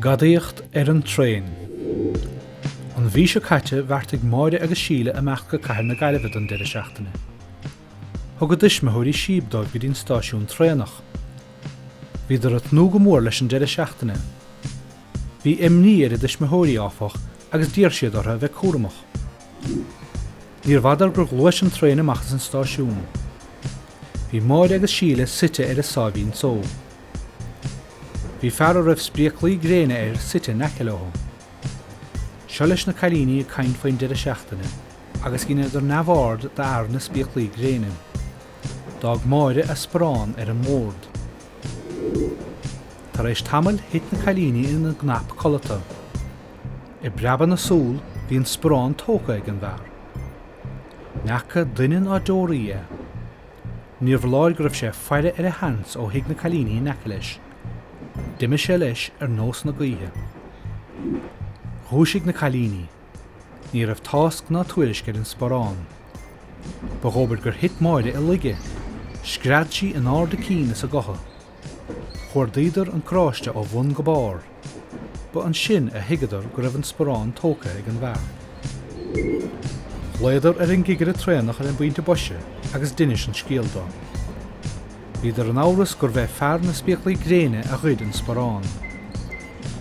Gadaíocht an tréin. An bhí se caite bharrtaigh máire agus síle amach go caithear na gaiilehid an deire seachtaine. Thugad ismithiúirí siabdóibh go dtín stáisiún tréanach. Bhí ar at nó go mór leis an deire seachtaine. Bhí imní ar a ismithiúirí áfach agus dír siad ortha bheith cuaramach. Níor bhadar gur gluais an tréin amachtas an stáisiún. Bhí máire agus síle suite ar a sábhín só. Bhí fear a raibh spríochlaí gréine ar suite neceileo. Seo leis na cailíní a caint faoin deire seachtaine, agus cíine idir neamhard de air na spríochlaí gréine. Dag máire a spráin ar an mórd. Tar éis tamil hit na cailíní in an gnap colata. I breaban na súl bhí an spráin tóca ag an bhar. Neacha duine á dóirí é. Níor bhláir go raibh sé feire ar a hans ó hiag na cailíní neceilís. Diime sé leis ar nós na gaotha. Thúisigh na cailíní, ní raibh tásc ná tuairisceir an spáráin. Ba ghobair gur hit máire i ligge, scread sí an ár de cíne sa gotha. Chuirdaídar an cráiste ó bhun go bár, ba an sin a higadar go raibh an spáráin tóca ag an bhar. Léadar ar an gigar a tréanach ar an buinte boise agus duine an scéaldá. Bhí ar an áras gur bheith fear na spíochlaí gréine a chuid an spáráin.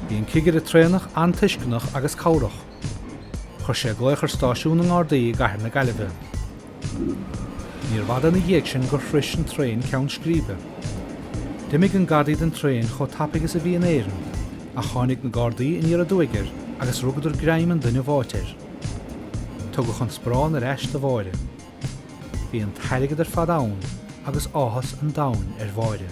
Bhí an cigar a tréanach antuiscinach agus cabhrach. Chur sé gléich ar stáisiún an Ardaí gaithear na Gaillimhe. Níor bhada na dhéag sin gur fris an tréin ceann scríbe. D'imigh an gadaíd an tréin cho tapagus a bhí an éireann, a tháinig na Gardaí in iar a duigear agus rugad ar greim an duine bháitéir. Tugach an spráin ar eist a bháire. Bhí an tairigad ar fad ann agus áthas an dain ar bháire.